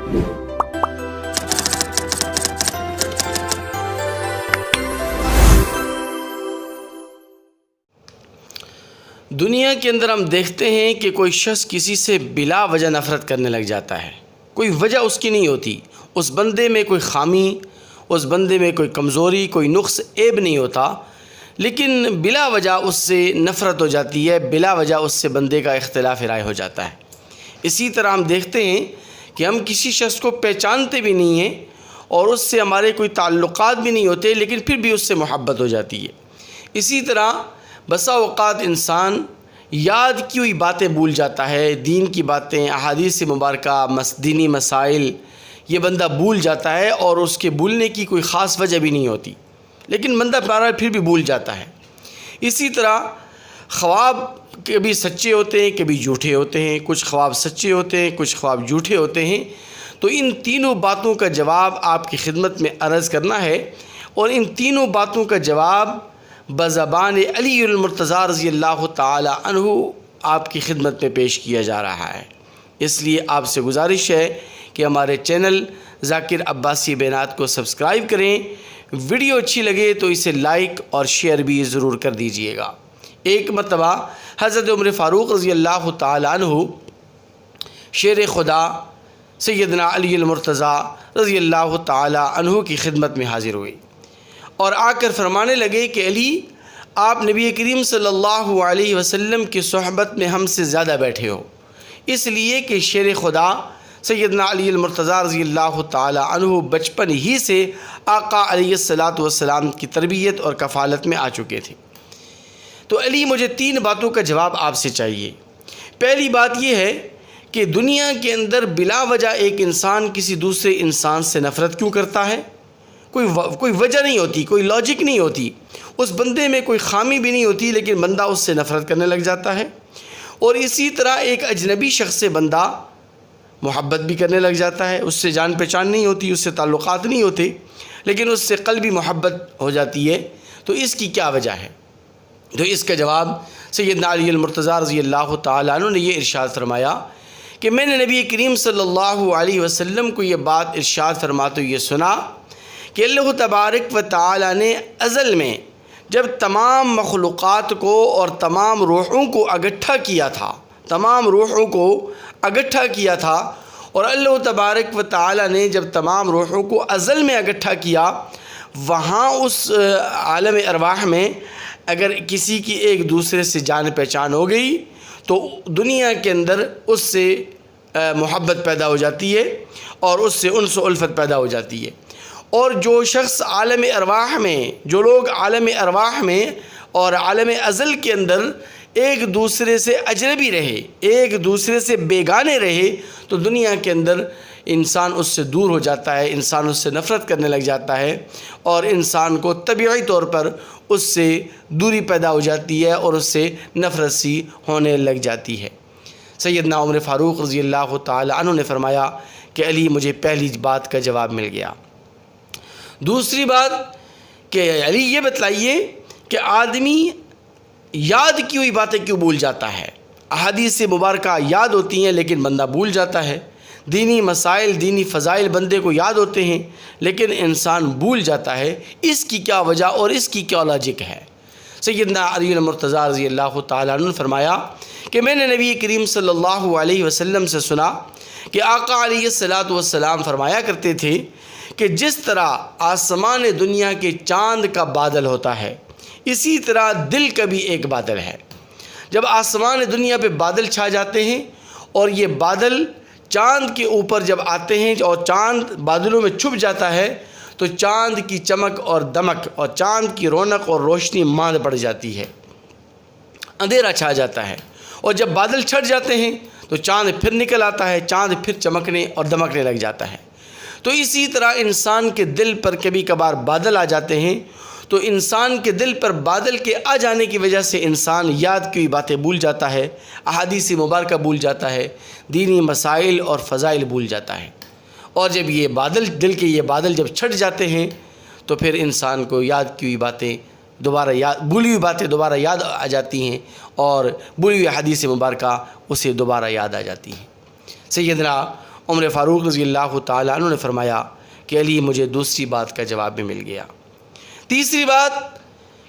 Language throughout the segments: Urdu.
دنیا کے اندر ہم دیکھتے ہیں کہ کوئی شخص کسی سے بلا وجہ نفرت کرنے لگ جاتا ہے، کوئی وجہ اس کی نہیں ہوتی، اس بندے میں کوئی خامی، اس بندے میں کوئی کمزوری، کوئی نقص عیب نہیں ہوتا، لیکن بلا وجہ اس سے نفرت ہو جاتی ہے، بلا وجہ اس سے بندے کا اختلاف رائے ہو جاتا ہے۔ اسی طرح ہم دیکھتے ہیں کہ ہم کسی شخص کو پہچانتے بھی نہیں ہیں اور اس سے ہمارے کوئی تعلقات بھی نہیں ہوتے، لیکن پھر بھی اس سے محبت ہو جاتی ہے۔ اسی طرح بسا اوقات انسان یاد کی ہوئی باتیں بھول جاتا ہے، دین کی باتیں، احادیث مبارکہ، دینی مسائل، یہ بندہ بھول جاتا ہے اور اس کے بھولنے کی کوئی خاص وجہ بھی نہیں ہوتی، لیکن بندہ بہرحال پھر بھی بھول جاتا ہے۔ اسی طرح خواب کبھی سچے ہوتے ہیں، کبھی جھوٹے ہوتے ہیں، کچھ خواب سچے ہوتے ہیں، کچھ خواب جھوٹے ہوتے ہیں۔ تو ان تینوں باتوں کا جواب آپ کی خدمت میں عرض کرنا ہے، اور ان تینوں باتوں کا جواب بزبان علی المرتضیٰ رضی اللہ تعالی عنہ آپ کی خدمت میں پیش کیا جا رہا ہے۔ اس لیے آپ سے گزارش ہے کہ ہمارے چینل ذاکر عباسی بینات کو سبسکرائب کریں، ویڈیو اچھی لگے تو اسے لائک اور شیئر بھی ضرور کر دیجئے گا۔ ایک مرتبہ حضرت عمر فاروق رضی اللہ تعالی عنہ شیر خدا سیدنا علی المرتضیٰ رضی اللہ تعالی عنہ کی خدمت میں حاضر ہوئے اور آ کر فرمانے لگے کہ علی، آپ نبی کریم صلی اللہ علیہ وسلم کی صحبت میں ہم سے زیادہ بیٹھے ہو، اس لیے کہ شیر خدا سیدنا علی المرتضیٰ رضی اللہ تعالی عنہ بچپن ہی سے آقا علیہ الصلاۃ والسلام کی تربیت اور کفالت میں آ چکے تھے۔ تو علی، مجھے تین باتوں کا جواب آپ سے چاہیے۔ پہلی بات یہ ہے کہ دنیا کے اندر بلا وجہ ایک انسان کسی دوسرے انسان سے نفرت کیوں کرتا ہے؟ کوئی وجہ نہیں ہوتی، کوئی لاجک نہیں ہوتی، اس بندے میں کوئی خامی بھی نہیں ہوتی، لیکن بندہ اس سے نفرت کرنے لگ جاتا ہے۔ اور اسی طرح ایک اجنبی شخص سے بندہ محبت بھی کرنے لگ جاتا ہے، اس سے جان پہچان نہیں ہوتی، اس سے تعلقات نہیں ہوتے، لیکن اس سے قلبی محبت ہو جاتی ہے۔ تو اس کی کیا وجہ ہے؟ تو اس کا جواب سیدنا علی المرتضیٰ رضی اللہ تعالیٰ عنہ نے یہ ارشاد فرمایا کہ میں نے نبی کریم صلی اللہ علیہ وسلم کو یہ بات ارشاد فرماتے ہوئے سنا کہ اللہ تبارک و تعالیٰ نے ازل میں جب تمام مخلوقات کو اور تمام روحوں کو اکٹھا کیا تھا، اور اللہ تبارک و تعالیٰ نے جب تمام روحوں کو ازل میں اکٹھا کیا، وہاں اس عالم ارواح میں اگر کسی کی ایک دوسرے سے جان پہچان ہو گئی تو دنیا کے اندر اس سے محبت پیدا ہو جاتی ہے اور اس سے انس و الفت پیدا ہو جاتی ہے۔ اور جو شخص عالم ارواح میں، جو لوگ عالم ارواح میں اور عالم ازل کے اندر ایک دوسرے سے اجنبی رہے، ایک دوسرے سے بیگانے رہے، تو دنیا کے اندر انسان اس سے دور ہو جاتا ہے، انسان اس سے نفرت کرنے لگ جاتا ہے، اور انسان کو طبیعی طور پر اس سے دوری پیدا ہو جاتی ہے اور اس سے نفرت سی ہونے لگ جاتی ہے۔ سیدنا عمر فاروق رضی اللہ تعالی عنہ نے فرمایا کہ علی، مجھے پہلی بات کا جواب مل گیا۔ دوسری بات کہ علی، یہ بتلائیے کہ آدمی یاد کی ہوئی باتیں کیوں بھول جاتا ہے؟ احادیث مبارکہ یاد ہوتی ہیں لیکن بندہ بھول جاتا ہے، دینی مسائل، دینی فضائل بندے کو یاد ہوتے ہیں لیکن انسان بھول جاتا ہے، اس کی کیا وجہ اور اس کی کیا لاجک ہے؟ سیدنا علی المرتضیٰ رضی اللہ تعالیٰ عنہ نے فرمایا کہ میں نے نبی کریم صلی اللہ علیہ وسلم سے سنا کہ آقا علیہ الصلاۃ والسلام فرمایا کرتے تھے کہ جس طرح آسمان دنیا کے چاند کا بادل ہوتا ہے، اسی طرح دل کا بھی ایک بادل ہے۔ جب آسمان دنیا پہ بادل چھا جاتے ہیں اور یہ بادل چاند کے اوپر جب آتے ہیں اور چاند بادلوں میں چھپ جاتا ہے تو چاند کی چمک اور دمک اور چاند کی رونق اور روشنی ماند پڑ جاتی ہے، اندھیرا چھا جاتا ہے، اور جب بادل چھٹ جاتے ہیں تو چاند پھر نکل آتا ہے، چاند پھر چمکنے اور دمکنے لگ جاتا ہے۔ تو اسی طرح انسان کے دل پر کبھی کبھار بادل آ جاتے ہیں، تو انسان کے دل پر بادل کے آ جانے کی وجہ سے انسان یاد کی باتیں بھول جاتا ہے، احادیث مبارکہ بھول جاتا ہے، دینی مسائل اور فضائل بھول جاتا ہے۔ اور جب یہ بادل، دل کے یہ بادل جب چھٹ جاتے ہیں تو پھر انسان کو یاد کی ہوئی باتیں دوبارہ بھولی ہوئی باتیں دوبارہ یاد آ جاتی ہیں، اور بھولی ہوئی حدیث مبارکہ اسے دوبارہ یاد آ جاتی ہیں۔ سیدنا عمر فاروق رضی اللہ تعالیٰ عنہ نے فرمایا کہ علی مجھے دوسری بات کا جواب بھی مل گیا۔ تیسری بات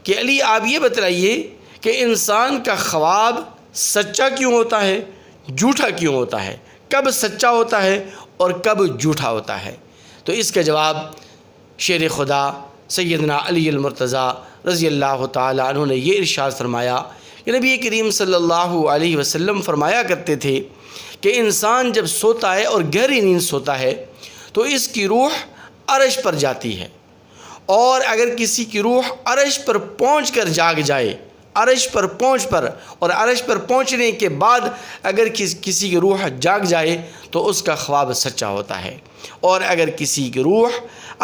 کہ علی آپ یہ بتلائیے کہ انسان کا خواب سچا کیوں ہوتا ہے، جھوٹا کیوں ہوتا ہے، کب سچا ہوتا ہے اور کب جھوٹا ہوتا ہے؟ تو اس کا جواب شیر خدا سیدنا علی المرتضیٰ رضی اللہ تعالیٰ عنہ نے یہ ارشاد فرمایا کہ نبی کریم صلی اللہ علیہ وسلم فرمایا کرتے تھے کہ انسان جب سوتا ہے اور گہری نیند سوتا ہے تو اس کی روح عرش پر جاتی ہے، اور اگر کسی کی روح عرش پر پہنچ کر جاگ جائے، عرش پر پہنچنے کے بعد اگر کسی کی روح جاگ جائے تو اس کا خواب سچا ہوتا ہے، اور اگر کسی کی روح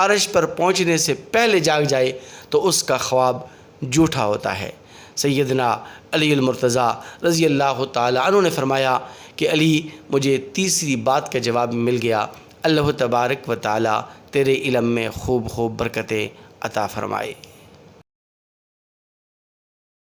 عرش پر پہنچنے سے پہلے جاگ جائے تو اس کا خواب جھوٹا ہوتا ہے۔ سیدنا علی المرتضیٰ رضی اللہ تعالیٰ عنہ نے فرمایا کہ علی مجھے تیسری بات کا جواب مل گیا، اللہ تبارک و تعالیٰ تیرے علم میں خوب برکتیں عطا فرمائے۔